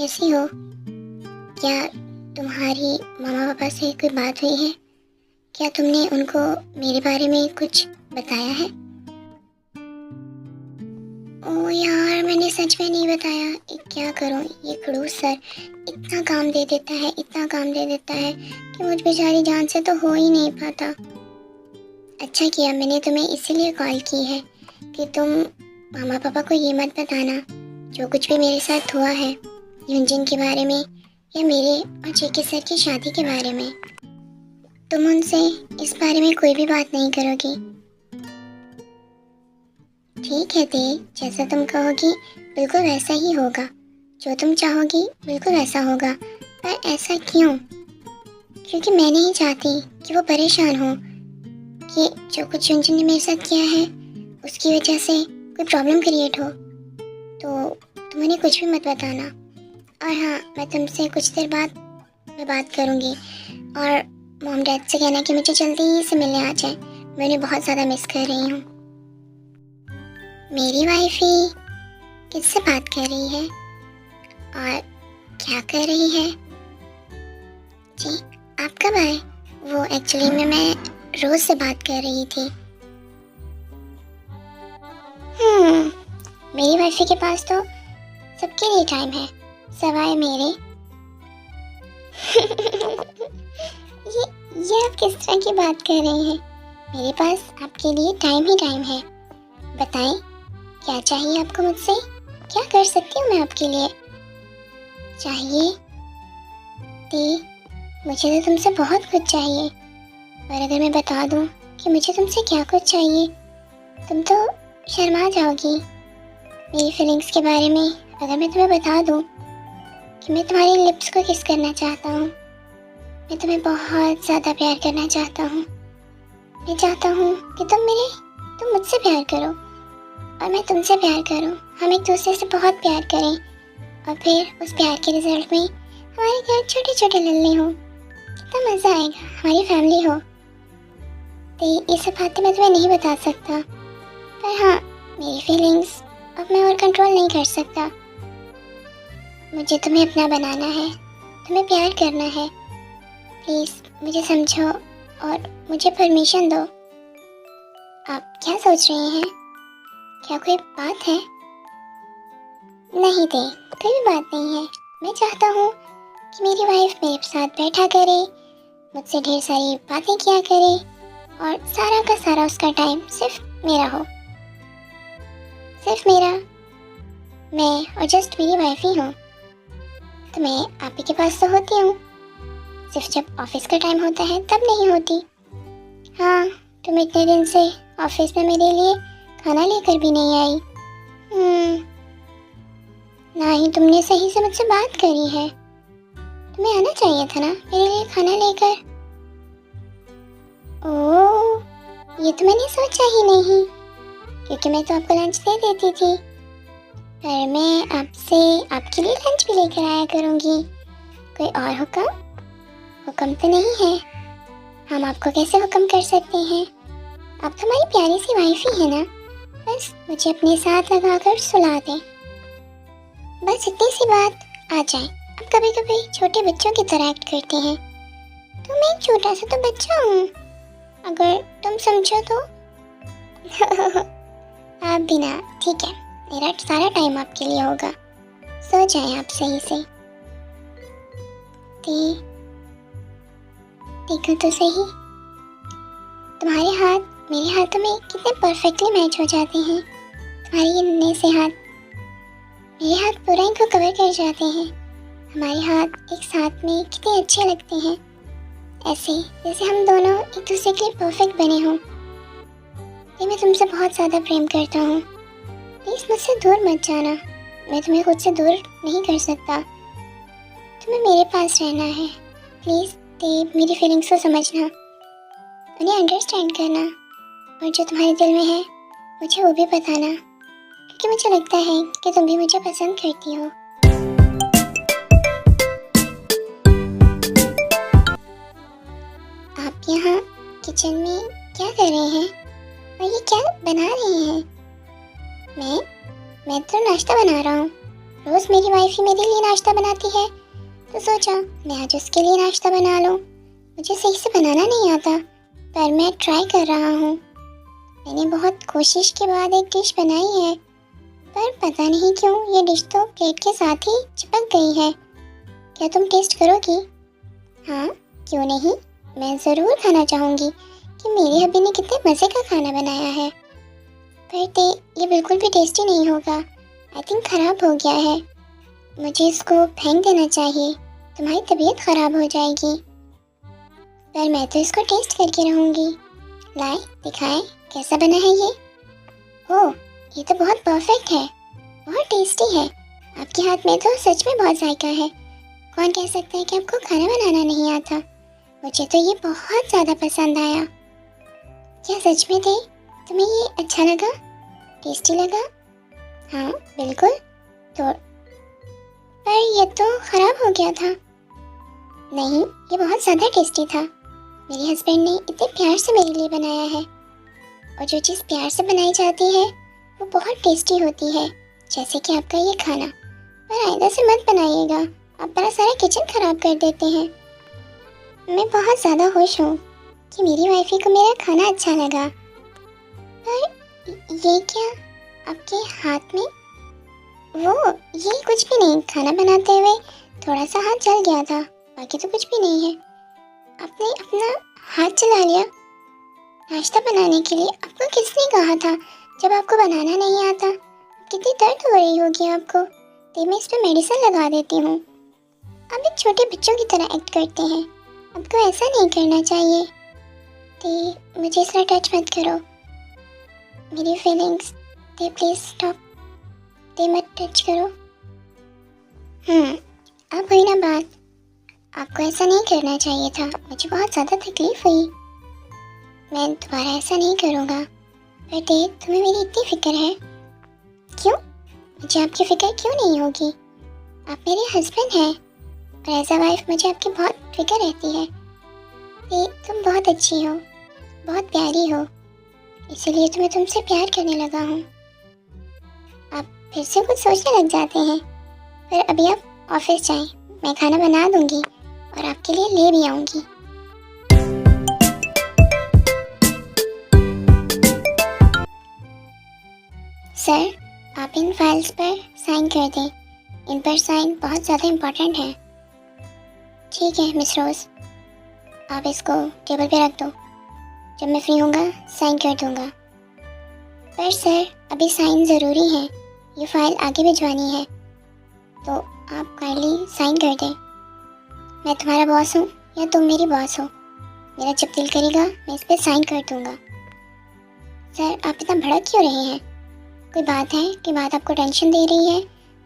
कैसी हो? क्या तुम्हारी मम्मा पापा से कोई बात हुई है? क्या तुमने उनको मेरे बारे में कुछ बताया है? ओह यार, मैंने सच में नहीं बताया। क्या करूं, ये खड़ूस सर इतना काम दे देता है, इतना काम दे देता है कि मुझ बेचारी जान से तो हो ही नहीं पाता। अच्छा किया मैंने तुम्हें इसीलिए कॉल की है कि तुम मामा पापा को ये मत बताना जो कुछ भी मेरे साथ हुआ है, यूनजिन के बारे में या मेरे और जेके सर की शादी के बारे में। तुम उनसे इस बारे में कोई भी बात नहीं करोगी? ठीक है ते, जैसा तुम कहोगी बिल्कुल वैसा ही होगा। जो तुम चाहोगी बिल्कुल वैसा होगा। पर ऐसा क्यों? क्योंकि मैं नहीं चाहती कि वो परेशान हो कि जो कुछ यूनजिन ने मेरे साथ किया है उसकी वजह से कोई प्रॉब्लम क्रिएट हो। तो तुम उन्हें कुछ भी मत बताना। और हाँ, मैं तुमसे कुछ देर बाद मैं बात करूँगी और मॉम डैड से कहना कि मुझे जल्दी ही से मिलने आ जाए। मैं उन्हें बहुत ज़्यादा मिस कर रही हूँ। मेरी वाइफ ही किससे बात कर रही है और क्या कर रही है? जी, आप कब आए? वो एक्चुअली में मैं रोज़ से बात कर रही थी। मेरी वाइफी के पास तो सबके लिए टाइम है सवाए मेरे। ये आप किस तरह की बात कर रहे हैं? मेरे पास आपके लिए टाइम ही टाइम है। बताएं, क्या चाहिए आपको मुझसे? क्या कर सकती हूँ मैं आपके लिए? चाहिए ती, मुझे तो तुमसे बहुत कुछ चाहिए। और अगर मैं बता दूँ कि मुझे तुमसे क्या कुछ चाहिए, तुम तो शर्मा जाओगी। मेरी फीलिंग्स के बारे में अगर मैं तुम्हें बता दूँ कि मैं तुम्हारी लिप्स को किस करना चाहता हूँ, मैं तुम्हें बहुत ज़्यादा प्यार करना चाहता हूँ। मैं चाहता हूँ कि तुम मुझसे प्यार करो और मैं तुमसे प्यार करूँ। हम एक दूसरे से बहुत प्यार करें और फिर उस प्यार के रिजल्ट में हमारे घर छोटे छोटे लल्ले हों। कितना मज़ा आएगा, हमारी फैमिली हो। तो ये सब बातें मैं तुम्हें नहीं बता सकता, पर हाँ, मेरी फीलिंग्स अब मैं और कंट्रोल नहीं कर सकता। मुझे तुम्हें अपना बनाना है, तुम्हें प्यार करना है। प्लीज़ मुझे समझो और मुझे परमिशन दो। आप क्या सोच रहे हैं? क्या कोई बात है? नहीं दे, कोई भी बात नहीं है। मैं चाहता हूँ कि मेरी वाइफ मेरे साथ बैठा करे, मुझसे ढेर सारी बातें किया करे और सारा का सारा उसका टाइम सिर्फ मेरा हो। सिर्फ मेरा, मैं और जस्ट मेरी वाइफ ही हूँ। तो मैं आप ही के पास तो होती हूँ, सिर्फ जब ऑफिस का टाइम होता है तब नहीं होती। हाँ, तुम इतने दिन से ऑफिस में मेरे लिए खाना लेकर भी नहीं आई। ना ही तुमने सही से मुझसे बात करी है। तुम्हें आना चाहिए था ना मेरे लिए खाना लेकर। ओह, ये तो मैंने सोचा ही नहीं, क्योंकि मैं तो आपको लंच दे देती थी। पर मैं आपसे आपके लिए लंच भी लेकर आया करूँगी। कोई और हुक्म? हुक्म तो नहीं है। हम आपको कैसे हुक्म कर सकते हैं? आप तो हमारी प्यारी सी वाइफ ही है ना। बस मुझे अपने साथ लगाकर सुला दें, बस इतनी सी बात आ जाए। आप कभी कभी छोटे बच्चों की तरह एक्ट करते हैं, तो मैं एक छोटा सा तो बच्चा हूँ, अगर तुम समझो तो। आप भी ना, ठीक है, मेरा सारा टाइम आपके लिए होगा। सो जाए आप सही से। देखो तो सही, तुम्हारे हाथ मेरे हाथों में कितने परफेक्टली मैच हो जाते हैं। तुम्हारे ये नन्हे से हाथ मेरे हाथ पूरा इनको कवर कर जाते हैं। हमारे हाथ एक साथ में कितने अच्छे लगते हैं, ऐसे जैसे हम दोनों एक दूसरे के लिए परफेक्ट बने हों। ये मैं तुमसे बहुत ज़्यादा प्रेम करता हूँ। प्लीज़ मुझसे दूर मत जाना, मैं तुम्हें खुद से दूर नहीं कर सकता। तुम्हें मेरे पास रहना है। प्लीज़ देव, मेरी फीलिंग्स को समझना, उन्हें अंडरस्टैंड करना, और जो तुम्हारे दिल में है मुझे वो भी बताना, क्योंकि मुझे लगता है कि तुम भी मुझे पसंद करती हो। आप यहाँ किचन में क्या कर रहे हैं और ये क्या बना रहे हैं? मैं तो नाश्ता बना रहा हूँ। रोज़ मेरी वाइफ ही मेरे लिए नाश्ता बनाती है, तो सोचा मैं आज उसके लिए नाश्ता बना लूँ। मुझे सही से बनाना नहीं आता, पर मैं ट्राई कर रहा हूँ। मैंने बहुत कोशिश के बाद एक डिश बनाई है, पर पता नहीं क्यों ये डिश तो प्लेट के साथ ही चिपक गई है। क्या तुम टेस्ट करोगी? हाँ, क्यों नहीं, मैं ज़रूर खाना चाहूँगी कि मेरी हब्बी ने कितने मज़े का खाना बनाया है। पर ये बिल्कुल भी टेस्टी नहीं होगा। आई थिंक ख़राब हो गया है। मुझे इसको फेंक देना चाहिए, तुम्हारी तबीयत ख़राब हो जाएगी। पर मैं तो इसको टेस्ट करके रहूँगी। लाए दिखाएं कैसा बना है ये। ओह, ये तो बहुत परफेक्ट है, बहुत टेस्टी है। आपके हाथ में तो सच में बहुत जायका है। कौन कह सकता है कि आपको खाना बनाना नहीं आता? मुझे तो ये बहुत ज़्यादा पसंद आया। क्या सच में थे? तुम्हें ये अच्छा लगा? टेस्टी लगा? हाँ बिल्कुल। तो पर ये तो ख़राब हो गया था। नहीं, ये बहुत ज़्यादा टेस्टी था। मेरे हस्बैंड ने इतने प्यार से मेरे लिए बनाया है, और जो चीज़ प्यार से बनाई जाती है वो बहुत टेस्टी होती है, जैसे कि आपका ये खाना। पर आइंदा से मत बनाइएगा, आप मेरा सारा किचन ख़राब कर देते हैं। मैं बहुत ज़्यादा खुश हूँ कि मेरी वाइफी को मेरा खाना अच्छा लगा। पर ये क्या आपके हाथ में? वो ये कुछ भी नहीं, खाना बनाते हुए थोड़ा सा हाथ जल गया था, बाकी तो कुछ भी नहीं है। आपने अपना हाथ चला लिया नाश्ता बनाने के लिए। आपको किसने कहा था जब आपको बनाना नहीं आता? कितनी दर्द हो रही होगी आपको। तो मैं इस पर मेडिसिन लगा देती हूँ। आप एक छोटे बच्चों की तरह एक्ट करते हैं, आपको ऐसा नहीं करना चाहिए। तो मुझे इस तरह टच मत करो, मेरी फीलिंग्स ते प्लीज़ स्टॉप, ते मत टच करो। अब हुई ना बात। आपको ऐसा नहीं करना चाहिए था, मुझे बहुत ज़्यादा तकलीफ़ हुई। मैं दोबारा ऐसा नहीं करूँगा। पर तुम्हें मेरी इतनी फ़िक्र है? क्यों? मुझे आपकी फ़िक्र क्यों नहीं होगी? आप मेरे हस्बैंड हैं, और एज अ वाइफ मुझे आपकी बहुत फ़िक्र रहती है। तुम बहुत अच्छी हो, बहुत प्यारी हो, इसीलिए तो मैं तुमसे प्यार करने लगा हूँ। आप फिर से कुछ सोचने लग जाते हैं। फिर अभी आप ऑफिस जाएं, मैं खाना बना दूँगी और आपके लिए ले भी आऊँगी। सर, आप इन फाइल्स पर साइन कर दें। इन पर साइन बहुत ज़्यादा इम्पोर्टेंट है। ठीक है मिस रोज़, आप इसको टेबल पे रख दो। जब मैं फ्री होऊंगा साइन कर दूंगा। पर सर, अभी साइन ज़रूरी है, ये फाइल आगे भिजवानी है, तो आप काइंडली साइन कर दें। मैं तुम्हारा बॉस हूँ या तुम मेरी बॉस हो, मेरा जब दिल करेगा मैं इस पर साइन कर दूंगा। सर, आप इतना भड़क क्यों रहे हैं? कोई बात है कि बात आपको टेंशन दे रही है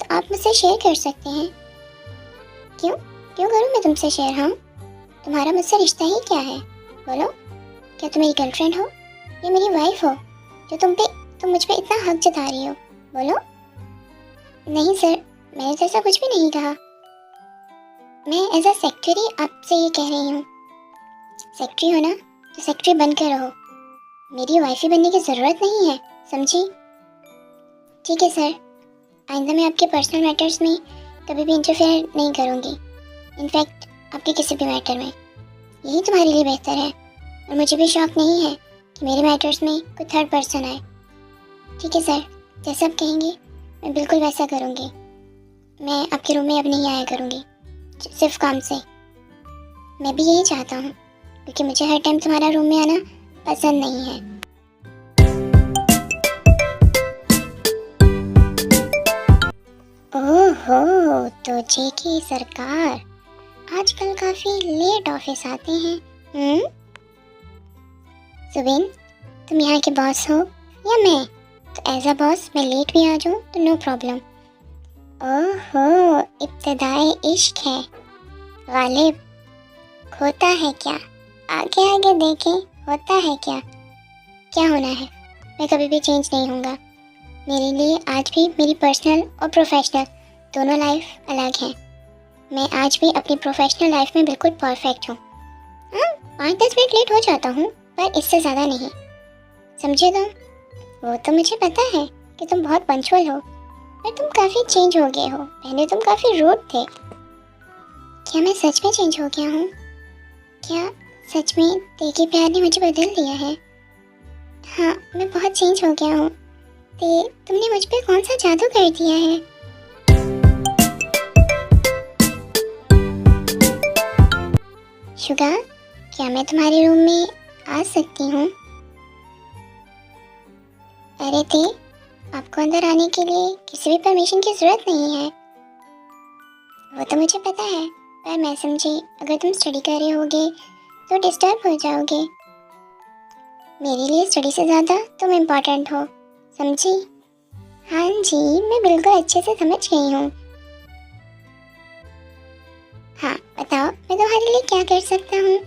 तो आप मुझसे शेयर कर सकते हैं। क्यों क्यों करूँ मैं तुमसे शेयर? हाँ, तुम्हारा मुझसे रिश्ता ही क्या है? बोलो, क्या तुम मेरी गर्लफ्रेंड हो या मेरी वाइफ हो जो तुम मुझ पे इतना हक जता रही हो? बोलो। नहीं सर, मैंने तो ऐसा कुछ भी नहीं कहा। मैं एज अ सेक्रेटरी आपसे ये कह रही हूँ। सेक्रेटरी हो ना तो सेक्रेटरी बनकर रहो, मेरी वाइफी बनने की ज़रूरत नहीं है, समझी? ठीक है सर, आइंदा मैं आपके पर्सनल मैटर्स में कभी भी इंटरफेयर नहीं करूँगी। इनफैक्ट आपके किसी भी मैटर में, यही तुम्हारे लिए बेहतर है। और मुझे भी शौक नहीं है कि मेरे मैटर्स में कोई थर्ड पर्सन आए। ठीक है सर, जैसे आप कहेंगे मैं बिल्कुल वैसा करूँगी। मैं आपके रूम में अब नहीं आया करूँगी, सिर्फ काम से। मैं भी यही चाहता हूँ, क्योंकि मुझे हर टाइम तुम्हारा रूम में आना पसंद नहीं है। ओहो, तो जेके सरकार आजकल काफ़ी लेट ऑफिस आते हैं। सुबिन, तुम यहाँ के बॉस हो या मैं? तो एज अ बॉस मैं लेट भी आ जाऊँ तो नो प्रॉब्लम। ओहो, इब्तिदाई इश्क है। गालिब, होता है क्या? आगे आगे देखें, होता है क्या? क्या होना है? मैं कभी भी चेंज नहीं होऊंगा। मेरे लिए आज भी मेरी पर्सनल और प्रोफेशनल दोनों लाइफ अलग हैं। मैं आज भी अपनी प्रोफेशनल लाइफ में बिल्कुल परफेक्ट हूँ। हाँ, 5-10 मिनट लेट हो जाता हूँ, पर इससे ज़्यादा नहीं, समझे तुम? वो तो मुझे पता है कि तुम बहुत पंक्चुअल हो, पर तुम काफ़ी चेंज हो गए हो। पहले तुम काफ़ी रूड थे। क्या मैं सच में चेंज हो गया हूँ? क्या सच में तेरे प्यार ने मुझे बदल दिया है? हाँ, मैं बहुत चेंज हो गया हूँ। तुमने मुझ पे कौन सा जादू कर दिया है? शुगा, क्या मैं तुम्हारे रूम में आ सकती हूँ? अरे ते, आपको अंदर आने के लिए किसी भी परमिशन की जरूरत नहीं है। वो तो मुझे पता है, पर मैं समझी अगर तुम स्टडी कर रहे होगे तो डिस्टर्ब हो जाओगे। मेरे लिए स्टडी से ज़्यादा तुम इम्पोर्टेंट हो, समझी? हाँ जी, मैं बिल्कुल अच्छे से समझ गई हूँ। हाँ, बताओ मैं तुम्हारे लिए क्या कर सकता हूँ?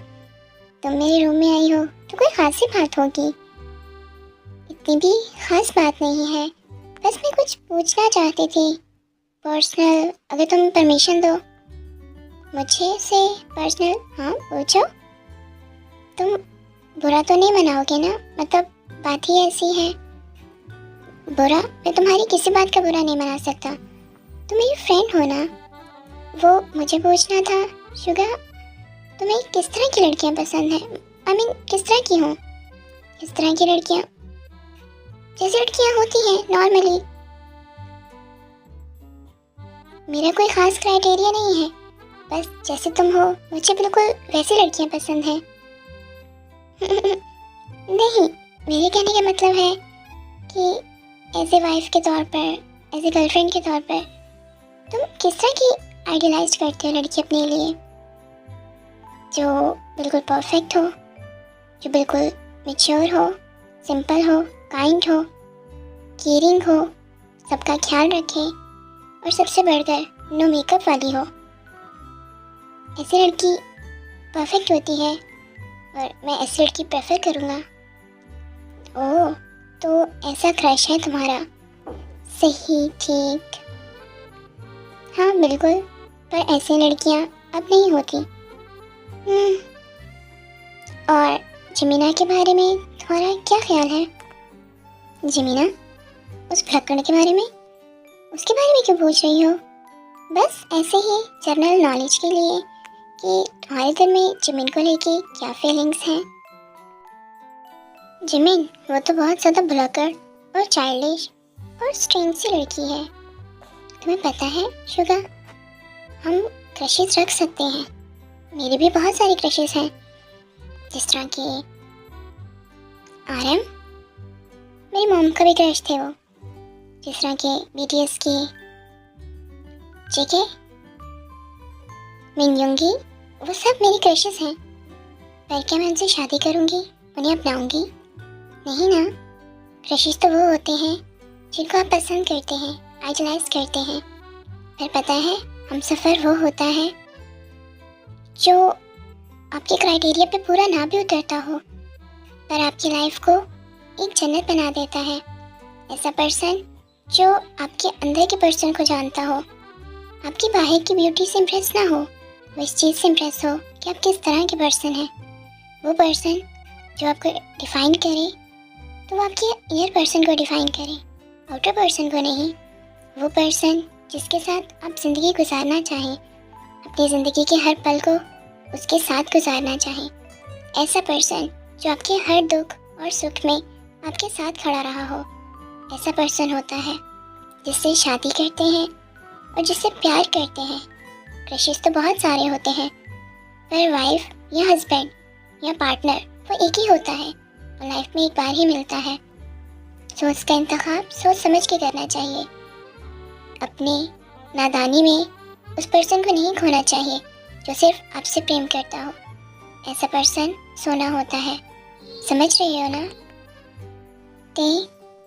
तुम मेरे रूम में आई हो तो कोई खास ही बात होगी। इतनी भी खास बात नहीं है, बस मैं कुछ पूछना चाहती थी, पर्सनल, अगर तुम परमिशन दो मुझे से पर्सनल। हाँ पूछो। तुम बुरा तो नहीं मनाओगे ना? मतलब बात ही ऐसी है। बुरा? मैं तुम्हारी किसी बात का बुरा नहीं मना सकता, तुम मेरी फ्रेंड हो ना। वो मुझे पूछना था। शुगा, तुम्हें किस तरह की लड़कियां पसंद है? आई मीन किस तरह की हो? किस तरह की लड़कियां? जैसी लड़कियां होती हैं नॉर्मली। मेरा कोई खास क्राइटेरिया नहीं है, बस जैसे तुम हो मुझे बिल्कुल वैसी लड़कियां पसंद हैं। नहीं, मेरे कहने का मतलब है कि एज ए वाइफ के तौर पर, एज ए गर्लफ्रेंड के तौर पर तुम किस तरह की आइडियलाइज करते हो लड़की अपने लिए? जो बिल्कुल परफेक्ट हो, जो बिल्कुल मैच्योर हो, सिंपल हो, काइंड हो, केयरिंग हो, सबका ख्याल रखे और सबसे बढ़कर नो मेकअप वाली हो। ऐसी लड़की परफेक्ट होती है और मैं ऐसी लड़की प्रेफर करूँगा। ओह, तो ऐसा क्रश है तुम्हारा? सही, ठीक। हाँ बिल्कुल, पर ऐसी लड़कियाँ अब नहीं होती। और जमीना के बारे में तुम्हारा क्या ख्याल है? जमीना? उस भ्रकड़ के बारे में? उसके बारे में क्यों पूछ रही हो? बस ऐसे ही जनरल नॉलेज के लिए कि तुम्हारे दिल में जिमिन को लेके क्या फीलिंग्स हैं। जिमिन वो तो बहुत ज़्यादा भुलक्कड़ और चाइल्डिश और स्ट्रेंज सी लड़की है। तुम्हें पता है शुगा, हम क्रशेस रख सकते हैं। मेरे भी बहुत सारे क्रशेस हैं, जिस तरह के आरएम, मेरी मॉम का भी क्रश थे वो। जिस तरह के बीटीएस के जेके, मिनयुंगी, वो सब मेरी क्रशेस हैं। पर क्या मैं उनसे शादी करूँगी, उन्हें अपनाऊँगी? नहीं ना। क्रशेस तो वो होते हैं जिनको आप पसंद करते हैं, आइडलाइज करते हैं। पर पता है, हम सफ़र वो होता है जो आपके क्राइटेरिया पे पूरा ना भी उतरता हो, पर आपकी लाइफ को एक जन्नत बना देता है। ऐसा पर्सन जो आपके अंदर के पर्सन को जानता हो, आपकी बाहर की ब्यूटी से इम्प्रेस ना हो, वो इस चीज़ से इम्प्रेस हो कि आप किस तरह के पर्सन हैं। वो पर्सन जो आपको डिफाइन करे, तो वो आपके इनर पर्सन को डिफाइन करे, आउटर पर्सन को नहीं। वो पर्सन जिसके साथ आप ज़िंदगी गुजारना चाहें, अपनी ज़िंदगी के हर पल को उसके साथ गुजारना चाहें। ऐसा पर्सन जो आपके हर दुख और सुख में आपके साथ खड़ा रहा हो, ऐसा पर्सन होता है जिससे शादी करते हैं और जिससे प्यार करते हैं। क्रशेस तो बहुत सारे होते हैं, पर वाइफ या हस्बैंड या पार्टनर वो एक ही होता है और लाइफ में एक बार ही मिलता है। तो उसका इंतखाब सोच समझ के करना चाहिए। अपनी नादानी में उस पर्सन को नहीं खोना चाहिए जो सिर्फ आपसे प्रेम करता हो। ऐसा पर्सन सोना होता है, समझ रही हो ना? ते,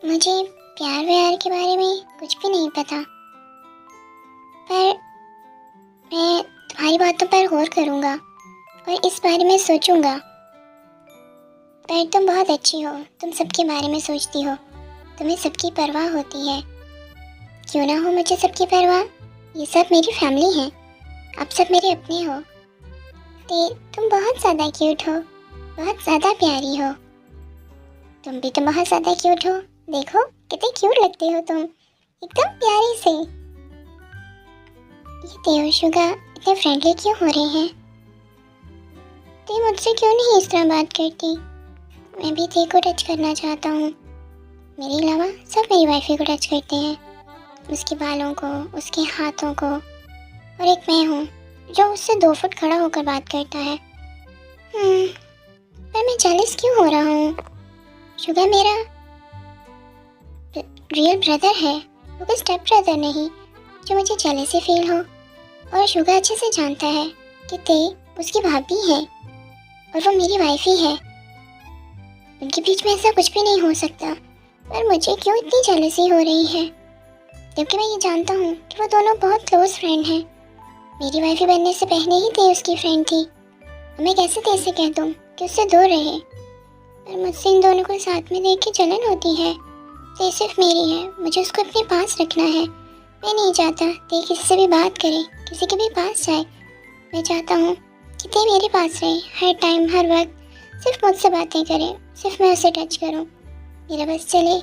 मुझे प्यार व्यार के बारे में कुछ भी नहीं पता, पर मैं तुम्हारी बातों पर गौर करूँगा और इस बारे में सोचूंगा। पर तुम बहुत अच्छी हो, तुम सबके बारे में सोचती हो, तुम्हें सबकी परवाह होती है। क्यों ना हो मुझे सबकी परवाह, ये सब मेरी फैमिली है, आप सब मेरे अपने हो। तुम बहुत ज़्यादा क्यूट हो, बहुत ज़्यादा प्यारी हो। तुम भी तो बहुत ज़्यादा क्यूट हो, देखो कितने क्यूट लगते हो तुम। एकदम प्यारे से। ये ते और शुगा इतने फ्रेंडली क्यों हो रहे हैं? ते मुझसे क्यों नहीं इस तरह बात करती? मैं भी ते को टच करना चाहता हूँ। मेरे अलावा सब मेरी वाइफी को टच करते हैं, उसके बालों को, उसके हाथों को, और एक मैं हूँ जो उससे 2 फुट खड़ा होकर बात करता है। पर मैं जेलस क्यों हो रहा हूँ? शुगा मेरा रियल ब्रदर है, वो कोई स्टेप ब्रदर नहीं जो मुझे जेलसी फील हो। और शुगा अच्छे से जानता है कि ते उसकी भाभी है और वो मेरी वाइफी है। उनके बीच में ऐसा कुछ भी नहीं हो सकता, पर मुझे क्यों इतनी जेलसी हो रही है? क्योंकि मैं ये जानता हूँ कि वो दोनों बहुत क्लोज फ्रेंड हैं। मेरी वाइफी बनने से पहले ही ते उसकी फ्रेंड थी। मैं कैसे ते से कह दूँ कि उससे दूर रहे? पर मुझसे इन दोनों को साथ में देख के जलन होती है। ते सिर्फ मेरी है, मुझे उसको अपने पास रखना है। मैं नहीं चाहता ते किसी से भी बात करे, किसी के भी पास जाए। मैं चाहता हूँ कि ते मेरे पास रहे, हर टाइम हर वक्त सिर्फ मुझसे बातें करे, सिर्फ मैं उसे टच करूँ। मेरा बस चले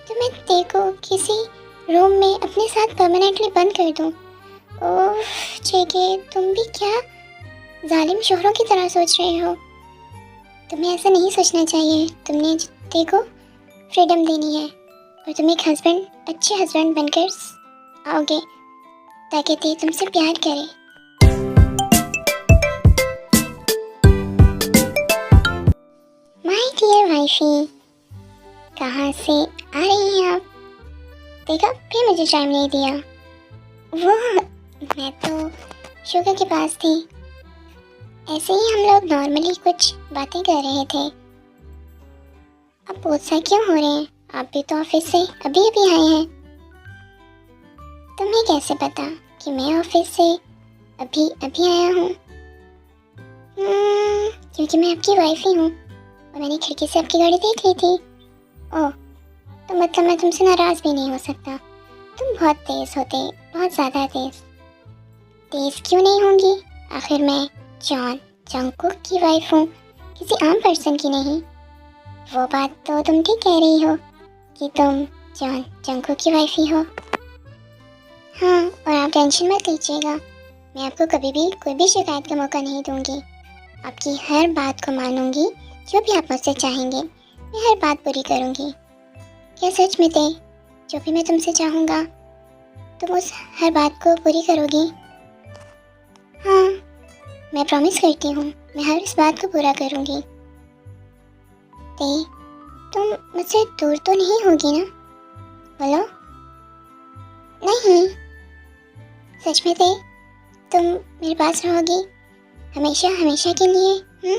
तो मैं ते को किसी रूम में अपने साथ परमानेंटली बंद कर दूँ। ओह जेके, तुम भी क्या जालिम शोहरों की तरह सोच रहे हो? तुम्हें ऐसा नहीं सोचना चाहिए। तुमने ते को फ्रीडम देनी है और तुम एक अच्छे हस्बैंड बनकर आओगे ताकि ते तुमसे प्यार करे। माय डियर वाइफी, कहाँ से आ रही हैं आप? देखा, फिर मुझे टाइम नहीं दिया। वो मैं तो शुगा के पास थी, ऐसे ही हम लोग नॉर्मली कुछ बातें कर रहे थे। अब गुस्सा क्यों हो रहे हैं? आप भी तो ऑफिस से अभी अभी आए हैं। तुम्हें कैसे पता कि मैं ऑफिस से अभी अभी आया हूँ? क्योंकि मैं आपकी वाइफ ही हूँ और मैंने खिड़की से आपकी गाड़ी देख ली थी। ओह, तो मतलब मैं तुमसे नाराज भी नहीं हो सकता। तुम बहुत तेज होते, बहुत ज़्यादा तेज। तेज क्यों नहीं होंगी? आखिर मैं जॉन जंगकुक की वाइफ हूँ, किसी आम पर्सन की नहीं। वो बात तो तुम ठीक कह रही हो कि तुम जॉन जंगकुक की वाइफ ही हो। हाँ, और आप टेंशन मत लीजिएगा, मैं आपको कभी भी कोई भी शिकायत का मौका नहीं दूंगी। आपकी हर बात को मानूंगी, जो भी आप मुझसे चाहेंगे मैं हर बात पूरी करूंगी। क्या सच में थे, जो भी मैं तुमसे चाहूँगा तुम उस हर बात को पूरी करोगी? हाँ, मैं प्रॉमिस करती हूँ, मैं हर इस बात को पूरा करूँगी। ते, तुम मुझसे दूर तो नहीं होगी ना? बोलो। नहीं, सच में ते, तुम मेरे पास रहोगी हमेशा हमेशा के लिए?